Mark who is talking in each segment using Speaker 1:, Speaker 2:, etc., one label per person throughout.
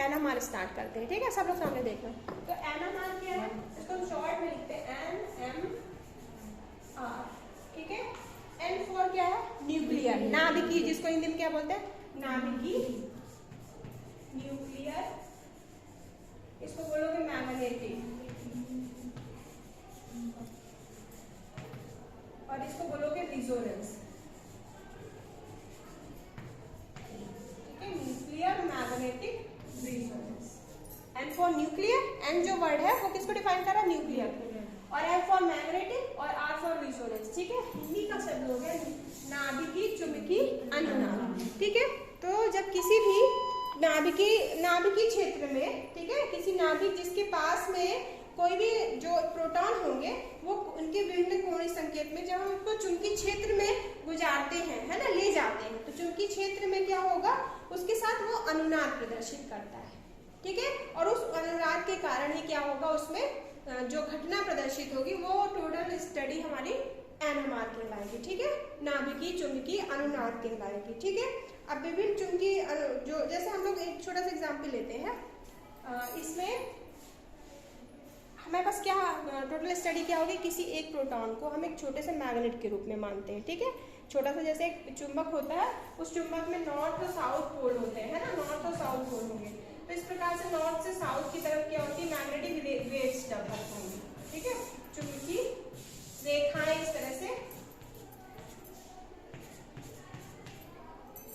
Speaker 1: NMR start करते हैं। ठीक है, सब लोग सामने देखना। तो NMR क्या है, इसको हम शॉर्ट में लिखते हैं NMR। ठीक है, N फॉर क्या है, न्यूक्लियर, नाभिकीय, जिसको हिंदी में क्या बोलते हैं, नाभिकीय, न्यूक्लियर, इसको बोलोगे मैग्नेटिक, और इसको बोलोगे रिजोनेंस। ठीक है, nuclear magnetic resonance. N for nuclear, N जो वर्ड है वो किसको डिफाइन कर रहा है, न्यूक्लियर, और एम फॉर मैग्नेटिक और आर फॉर रिजोनेंस। ठीक है, हिंदी का शब्द हो गया नाभिकीय चुंबकीय अनुनाद। ठीक है, तो जब किसी भी नाभिकीय क्षेत्र में, ठीक है, किसी नाभिक जिसके पास में कोई भी जो प्रोटॉन होंगे वो उनके विभिन्न कोणीय संकेत में जब हम उसको चुंबकीय क्षेत्र में गुजारते हैं, है ना, ले जाते हैं, तो चुंबकीय क्षेत्र में क्या होगा, उसके साथ वो अनुनाद प्रदर्शित करता है। ठीक है, और उस अनुनाद के कारण ही क्या होगा, उसमें जो घटना प्रदर्शित होगी वो टोटल स्टडी हमारी NMR कहलाएगी। ठीक है, नाभिकीय चुंबकीय अनुनाद कहलाएगी। ठीक है, अब विभिन्न चुंबकीय जो, जैसे हम लोग एक छोटा सा एग्जाम्पल लेते हैं, इसमें हमारे पास क्या टोटल स्टडी क्या होगी, किसी एक प्रोटॉन को हम एक छोटे से मैग्नेट के रूप में मानते हैं। ठीक है, छोटा सा जैसे एक चुंबक होता है, उस चुंबक में नॉर्थ और साउथ पोल होते हैं, है ना, नॉर्थ और साउथ पोल होंगे। तो इस प्रकार से नॉर्थ से साउथ की तरफ क्या होती है, मैग्नेटिक वेव्स डेवलप होंगी। ठीक है, चुंबकीय रेखाएं इस तरह से,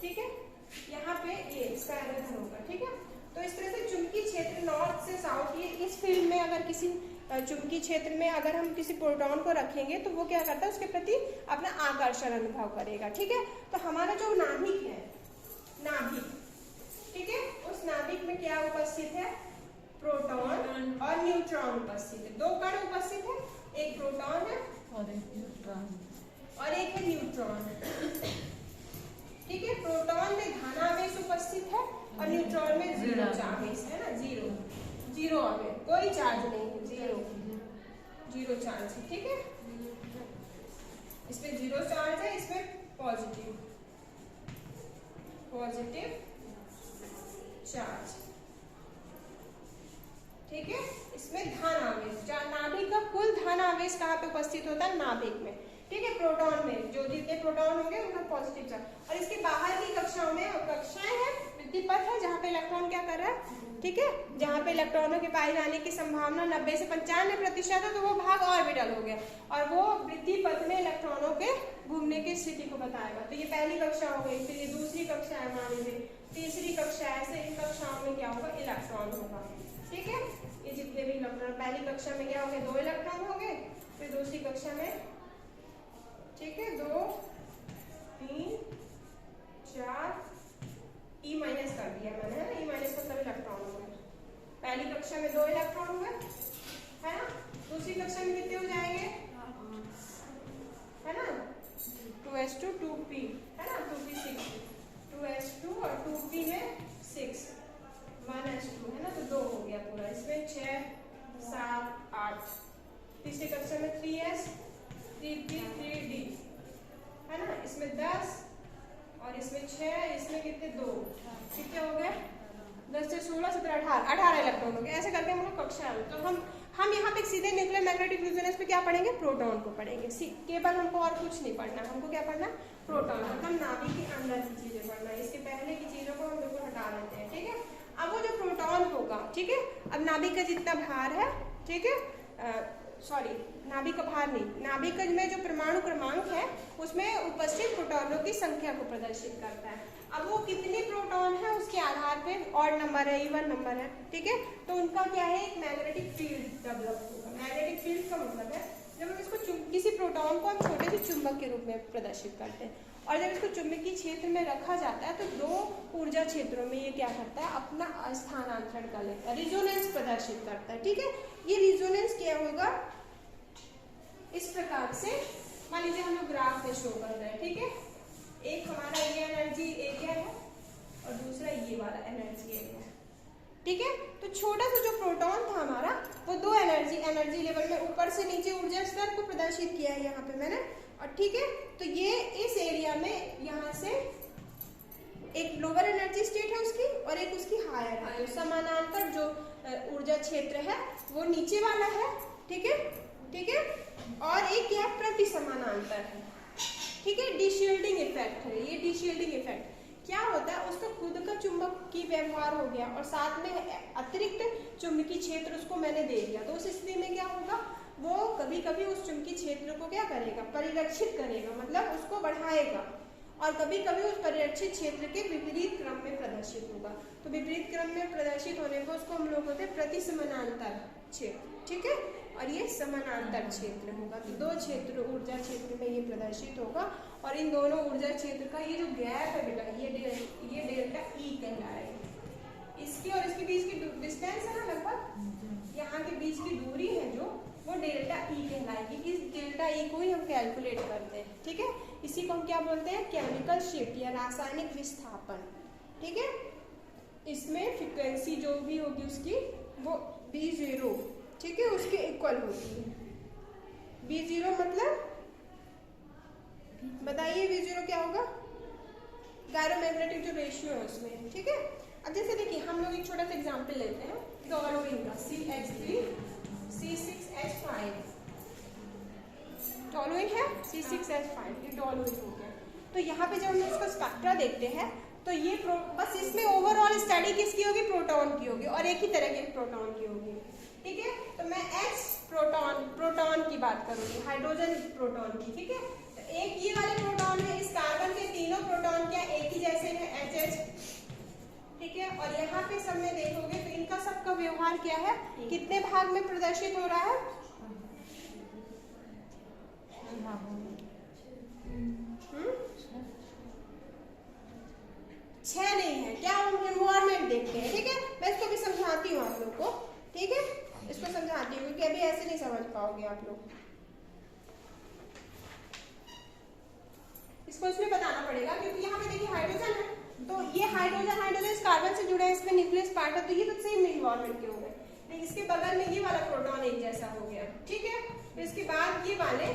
Speaker 1: ठीक है, यहाँ पे ये इसका एरर होगा। ठीक है, तो इस तरह से चुंबकीय क्षेत्र नॉर्थ से साउथ, ये इस फील्ड में अगर किसी चुंबकीय क्षेत्र में अगर हम किसी प्रोटॉन को रखेंगे तो वो क्या करता है, उसके प्रति अपना आकर्षण अनुभव करेगा। ठीक है, तो हमारा जो नाभिक है, नाभिक, ठीक है, उस नाभिक में क्या उपस्थित है, प्रोटॉन और न्यूट्रॉन उपस्थित है। दो कण उपस्थित है, एक प्रोटॉन है और एक है न्यूट्रॉन। ठीक है, प्रोटॉन में धनावेश उपस्थित है और न्यूट्रॉन में जीरो आवेश है ना, जीरो आवेश, कोई चार्ज नहीं है, जीरो चार्ज है। ठीक है, इसमें जीरो चार्ज है, इसमें पॉजिटिव चार्ज। ठीक है, इसमें धन आवेश, नाभिक का कुल धन आवेश कहाँ पे उपस्थित होता है, नाभिक में। ठीक है, प्रोटॉन में जो जितने प्रोटॉन होंगे उनका पॉजिटिव चार्ज, और इसके बाहर की कक्षाओं में कक्षाएं हैं, वृद्धि पथ है, जहाँ पे इलेक्ट्रॉन क्या कर रहा है। ठीक है, जहाँ पे इलेक्ट्रॉनों के पाए जाने की संभावना 90 से 95% है, तो वो भाग ऑर्बिटल हो गया, और वो वृद्धि पथ में इलेक्ट्रॉनों के घूमने की स्थिति को बताएगा। तो ये पहली कक्षा हो गई, फिर ये दूसरी कक्षा है, मान लीजिए तीसरी कक्षा है, ऐसे इन कक्षाओं में क्या होगा, इलेक्ट्रॉन होगा। ठीक है, ये जितने भी इलेक्ट्रॉन, पहली कक्षा में क्या हो गए, 2 इलेक्ट्रॉन हो गए, फिर दूसरी कक्षा में, ठीक है, 2 3 4, E माइनस कर दिया मैंने, है ना, E माइनस मतलब इलेक्ट्रॉन हो गए। पहली कक्षा में 2 इलेक्ट्रॉन हुए, है ना, दूसरी कक्षा में कितने हो जाएंगे, है ना, 2s2 2p, है ना, 2p 6, 2s2 और 2p में 6, 1s2, है ना, तो 2 हो गया पूरा। इसमें 6 7 8, तीसरी कक्षा में 3s 3p 3d, है ना, इसमें 10 और इसमें 6, इसमें कितने 2, कितने हो गए, 10 से 16 17 18 इलेक्ट्रॉन हो गए। ऐसे करके हम लोग कक्षा में, तो हम यहाँ पे सीधे न्यूक्लियर मैग्नेटिक रेजोनेंस पे क्या पढ़ेंगे, प्रोटॉन को पढ़ेंगे। केवल हमको और कुछ नहीं पढ़ना, हमको क्या पढ़ना, प्रोटॉन, मतलब नाभिक के अंदर की चीजें पढ़ना है। इसके पहले की चीजों को हम बिल्कुल हटा देते हैं। ठीक है, अब वो जो प्रोटॉन होगा, ठीक है, अब नाभिक का जितना भार है, ठीक है, सॉरी नाभिक का भार नहीं, नाभिक में जो परमाणु क्रमांक है उसमें उपस्थित प्रोटॉनों की संख्या को प्रदर्शित करता है। अब वो कितने प्रोटॉन है उसके आधार पे ऑड नंबर है, इवन नंबर है। ठीक है, तो उनका क्या है, एक मैग्नेटिक फील्ड डेवलप होगा। मैग्नेटिक फील्ड का मतलब है जब हम इसको किसी प्रोटॉन को हम छोटे से चुंबक के रूप में प्रदर्शित करते हैं, और जब इसको चुंबकीय क्षेत्र में रखा जाता है तो 2 ऊर्जा क्षेत्रों में ये क्या करता है, अपना स्थानांतरण कर लेता है, रिजोनेंस प्रदर्शित करता है। ठीक है, ये रिजोनेंस क्या होगा, इस प्रकार से मान लीजिए हम लोग ग्राफ में शो कर रहे हैं। ठीक है, एक हमारा ये एनर्जी एरिया है और दूसरा ये वाला एनर्जी एरिया है। ठीक है, तो छोटा सा जो प्रोटॉन था हमारा, वो 2 एनर्जी लेवल में ऊपर से नीचे ऊर्जा स्तर को प्रदर्शित किया है यहाँ पे मैंने। और ठीक है, तो ये इस एरिया में यहाँ से एक लोअर एनर्जी स्टेट है उसकी और एक उसकी हायर है। तो समानांतर जो ऊर्जा क्षेत्र है वो नीचे वाला है, ठीक है, ठीक है, और एक क्या प्रति समानांतर है, ठीक है। डिशील्डिंग इफेक्ट है ये। डिशील्डिंग इफेक्ट क्या होता है, उसका खुद का चुंबकीय व्यवहार हो गया और साथ में अतिरिक्त चुंबकीय क्षेत्र उसको मैंने दे दिया, तो उस स्थिति में क्या होगा, वो कभी कभी उस चुंबकीय क्षेत्र को क्या करेगा, परिरक्षित करेगा, मतलब उसको बढ़ाएगा, और कभी कभी उस परिरक्षित क्षेत्र के विपरीत क्रम में प्रदर्शित होगा। तो विपरीत क्रम में प्रदर्शित होने को उसको हम लोग बोलते हैं प्रति समानांतर क्षेत्र, ठीक है, और ये समानांतर क्षेत्र होगा। तो दो क्षेत्र ऊर्जा क्षेत्र में ये प्रदर्शित होगा, और इन दोनों ऊर्जा क्षेत्र का ये जो गैप है बेटा, ये डेल्टा ई कहलाएगा। इसकी और इसके बीच की डिस्टेंस है ना, लगभग यहाँ के बीच की दूरी है जो, वो डेल्टा ई कहलाएगी। इस डेल्टा ई को ही हम कैलकुलेट करते हैं, ठीक है। इसी को हम क्या बोलते हैं, केमिकल शिफ्ट या रासायनिक विस्थापन, ठीक है। इसमें फ्रीक्वेंसी जो भी होगी उसकी वो B0, ठीक है, उसके इक्वल होती है। B0 मतलब बताइए B0 क्या होगा, गायरोमैग्नेटिक जो रेशियो है उसमें, ठीक है। अब जैसे देखिए हम लोग एक छोटा सा एग्जांपल लेते हैं टॉलुइन का, CH3 C6H5, टॉलुइन है C6H5, ये टॉलुइन हो गया। तो यहाँ पे जब हम इसका स्पेक्ट्रा देखते हैं तो ये बस इसमें ओवरऑल स्टडी किसकी होगी, प्रोटॉन की होगी, और एक ही तरह के प्रोटॉन की होगी, ठीक है। तो मैं H प्रोटॉन की बात करूंगी, हाइड्रोजन प्रोटॉन की, ठीक है। तो एक ये वाले प्रोटॉन है, इस कार्बन के तीनों प्रोटॉन क्या एक ही जैसे हैं, HH, ठीक है। और यहाँ पे सब में देखोगे तो इनका सबका व्यवहार क्या है, कितने भाग में प्रदर्शित हो रहा है, 6 नहीं है, क्या हम एनवायरनमेंट देखते हैं, ठीक है। मैं इसको भी समझाती हूँ आप लोग को, ठीक है, इसको समझाती हूँ क्योंकि अभी ऐसे नहीं समझ पाओगे आप लोग, इसको इसमें बताना पड़ेगा क्योंकि यहाँ पे देखिए हाइड्रोजन है, तो ये हाइड्रोजन इस कार्बन से जुड़ा है, इसमें न्यूक्लियस पार्ट है, तो ये तो सेम एनवायरनमेंट के हो गए, लेकिन इसके बगल में ये वाला प्रोटॉन एक जैसा हो गया, ठीक है। तो इसके बाद ये वाले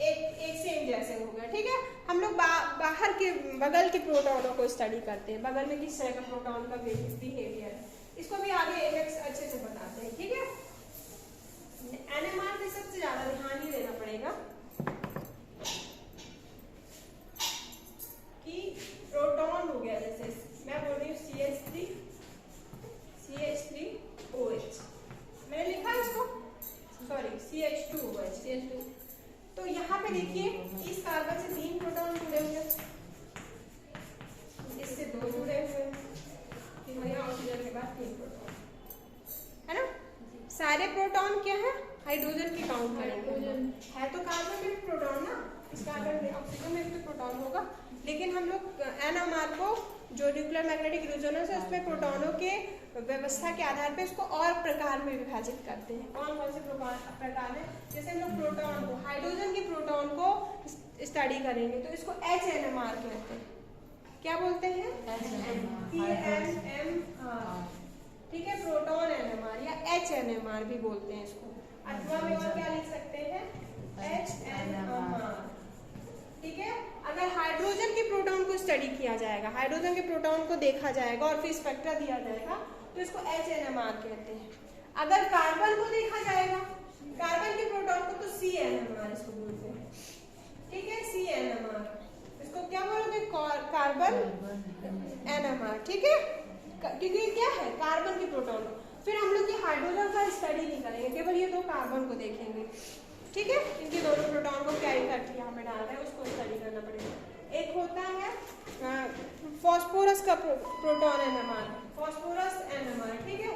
Speaker 1: एक सेम जैसे हो गए, ठीक है। हम लोग बाहर के बगल के प्रोटॉनों को स्टडी करते हैं, बगल में किस तरह का प्रोटॉन का बिहेवियर है, इसको भी आगे अच्छे से बताते हैं, ठीक है। NMR पे सबसे ज्यादा ध्यान ही देना पड़ेगा कि प्रोटॉन हो गया, जैसे मैं बोल रही हूँ CH3OH, मैंने लिखा है इसको, सॉरी CH2OH, तो यहाँ पे देखिए इस कार्बन से 3 प्रोटॉन जुड़े हुए, इससे 2 जुड़े हुए, फिर यहाँ ऑक्सीजन के बाद 3 प्रोटॉन, है ना। सारे प्रोटॉन क्या है, हाइड्रोजन की काउंट करेंगे, है तो कार्बन में भी प्रोटॉन ना, इस कार्बन में ऑक्सीजन में भी प्रोटॉन होगा, लेकिन हम लोग NMR को जो न्यूक्लियर मैग्नेटिक रेजोनेंस है उसमें प्रोटॉनों के व्यवस्था के आधार पे इसको और प्रकार में विभाजित करते हैं। कौन कौन से प्रकार है, जैसे हम लोग प्रोटॉन को, हाइड्रोजन के प्रोटॉन को स्टडी करेंगे तो इसको HNMR कहते हैं, क्या बोलते हैं, NMR, ठीक है, प्रोटॉन NMR या HNMR भी बोलते हैं इसको, अथवा में और क्या लिख सकते हैं, HNMR, ठीक है। अगर हाइड्रोजन के प्रोटॉन को स्टडी किया जाएगा, हाइड्रोजन के प्रोटॉन को देखा जाएगा और फिर स्पेक्ट्रा दिया जाएगा तो इसको HNMR कहते हैं। अगर कार्बन को देखा जाएगा, कार्बन के प्रोटॉन को, तो CNMR इसको बोलते हैं, ठीक है, CNMR, इसको क्या बोलोगे, कार्बन NMR, ठीक है, क्योंकि क्या है कार्बन के प्रोटॉन। फिर हम लोग ये हाइड्रोजन का स्टडी नहीं करेंगे, केवल ये 2 कार्बन को देखेंगे, ठीक है। इनके दोनों प्रोटॉन को क्या इफेक्ट यहाँ पे डाल रहा है उसको स्टडी करना पड़ेगा। एक होता है फास्फोरस का प्रोटॉन NMR, फास्फोरस NMR, ठीक है,